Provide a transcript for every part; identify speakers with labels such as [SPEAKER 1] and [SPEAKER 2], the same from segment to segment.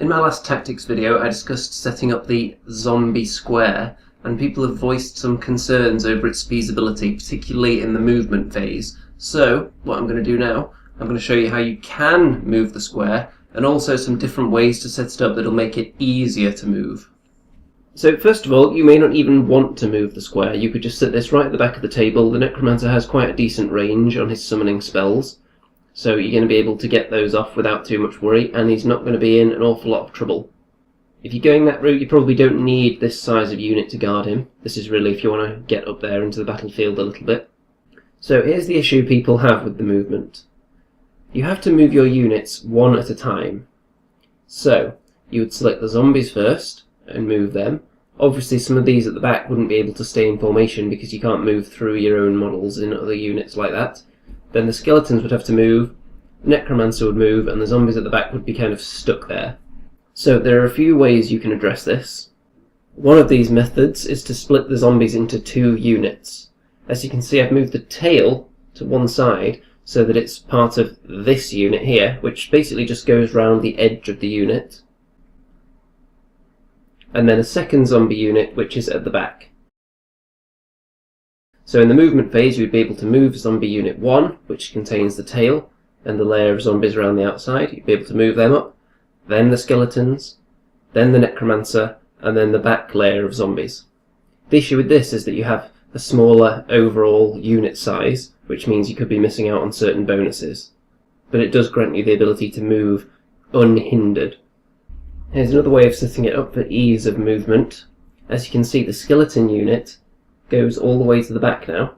[SPEAKER 1] In my last tactics video I discussed setting up the zombie square, and people have voiced some concerns over its feasibility, particularly in the movement phase. So what I'm going to do now, I'm going to show you how you can move the square, and also some different ways to set it up that'll make it easier to move. So first of all, you may not even want to move the square. You could just set this right at the back of the table. The Necromancer has quite a decent range on his summoning spells, so you're going to be able to get those off without too much worry, and he's not going to be in an awful lot of trouble. If you're going that route, you probably don't need this size of unit to guard him. This is really if you want to get up there into the battlefield a little bit. So here's the issue people have with the movement. You have to move your units one at a time. So you would select the zombies first and move them. Obviously some of these at the back wouldn't be able to stay in formation because you can't move through your own models in other units like that. Then the skeletons would have to move, the Necromancer would move, and the zombies at the back would be kind of stuck there. So there are a few ways you can address this. One of these methods is to split the zombies into two units. As you can see, I've moved the tail to one side so that it's part of this unit here, which basically just goes round the edge of the unit. And then a second zombie unit which is at the back. So in the movement phase you would be able to move zombie unit 1, which contains the tail and the layer of zombies around the outside. You'd be able to move them up, then the skeletons, then the Necromancer, and then the back layer of zombies. The issue with this is that you have a smaller overall unit size, which means you could be missing out on certain bonuses. But it does grant you the ability to move unhindered. Here's another way of setting it up for ease of movement. As you can see, the skeleton unit goes all the way to the back now,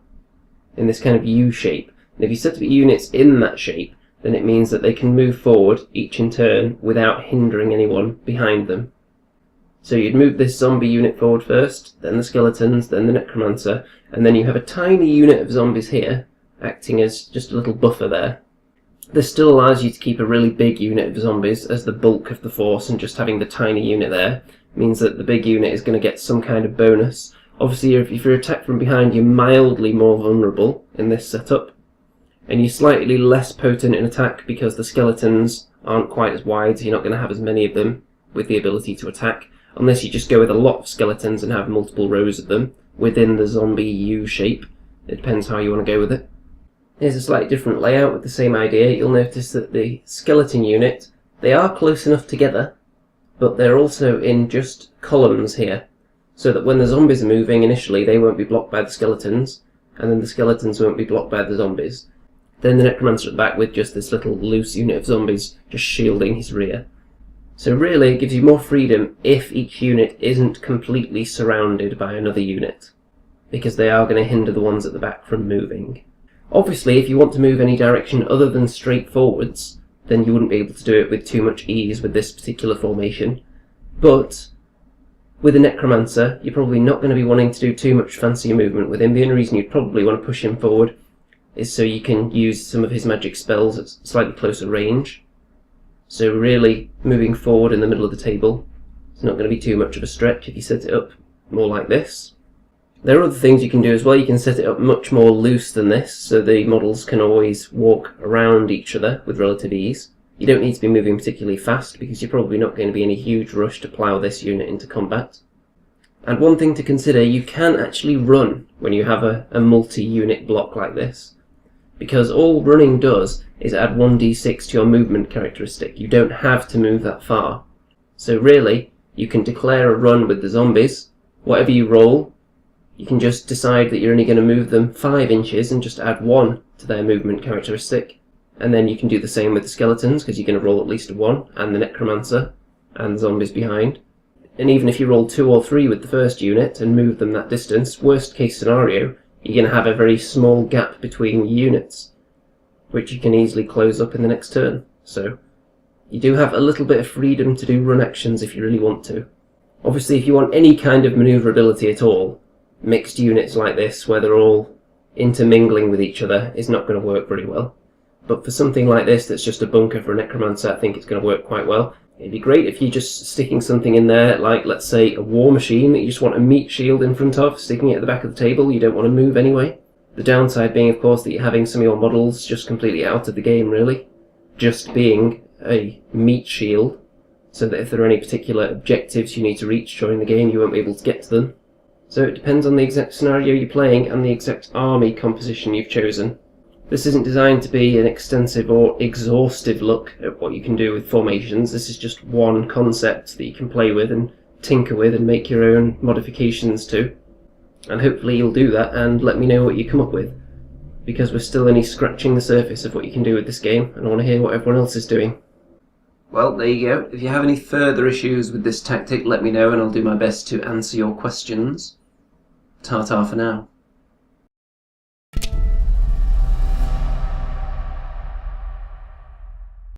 [SPEAKER 1] in this kind of U shape. And if you set up units in that shape, then it means that they can move forward, each in turn, without hindering anyone behind them. So you'd move this zombie unit forward first, then the skeletons, then the Necromancer, and then you have a tiny unit of zombies here, acting as just a little buffer there. This still allows you to keep a really big unit of zombies as the bulk of the force, and just having the tiny unit there means that the big unit is going to get some kind of bonus. Obviously, if you're attacked from behind, you're mildly more vulnerable in this setup, and you're slightly less potent in attack because the skeletons aren't quite as wide, so you're not going to have as many of them with the ability to attack, unless you just go with a lot of skeletons and have multiple rows of them within the zombie U shape. It depends how you want to go with it. Here's a slightly different layout with the same idea. You'll notice that the skeleton unit, they are close enough together, but they're also in just columns here, so that when the zombies are moving initially they won't be blocked by the skeletons, and then the skeletons won't be blocked by the zombies. Then the Necromancer at the back with just this little loose unit of zombies just shielding his rear. So really it gives you more freedom if each unit isn't completely surrounded by another unit, because they are going to hinder the ones at the back from moving. Obviously if you want to move any direction other than straight forwards, then you wouldn't be able to do it with too much ease with this particular formation, but with a Necromancer, you're probably not going to be wanting to do too much fancier movement with him. The only reason you'd probably want to push him forward is so you can use some of his magic spells at slightly closer range. So really, moving forward in the middle of the table is not going to be too much of a stretch if you set it up more like this. There are other things you can do as well. You can set it up much more loose than this, so the models can always walk around each other with relative ease. You don't need to be moving particularly fast because you're probably not going to be in a huge rush to plough this unit into combat. And one thing to consider, you can actually run when you have a multi-unit block like this, because all running does is add 1d6 to your movement characteristic. You don't have to move that far. So really, you can declare a run with the zombies. Whatever you roll, you can just decide that you're only going to move them 5 inches and just add 1 to their movement characteristic. And then you can do the same with the skeletons, because you're going to roll at least a 1, and the Necromancer, and the zombies behind. And even if you roll 2 or 3 with the first unit and move them that distance, worst case scenario, you're going to have a very small gap between units, which you can easily close up in the next turn. So you do have a little bit of freedom to do run actions if you really want to. Obviously if you want any kind of manoeuvrability at all, mixed units like this where they're all intermingling with each other is not going to work very well. But for something like this that's just a bunker for a Necromancer, I think it's going to work quite well. It'd be great if you're just sticking something in there, like let's say a war machine that you just want a meat shield in front of, sticking it at the back of the table, you don't want to move anyway. The downside being of course that you're having some of your models just completely out of the game really, just being a meat shield. so that if there are any particular objectives you need to reach during the game, you won't be able to get to them. So it depends on the exact scenario you're playing and the exact army composition you've chosen. This isn't designed to be an extensive or exhaustive look at what you can do with formations. This is just one concept that you can play with and tinker with and make your own modifications to. And hopefully you'll do that and let me know what you come up with, because we're still only scratching the surface of what you can do with this game, and I want to hear what everyone else is doing. Well, there you go. If you have any further issues with this tactic, let me know and I'll do my best to answer your questions. Ta-ta for now.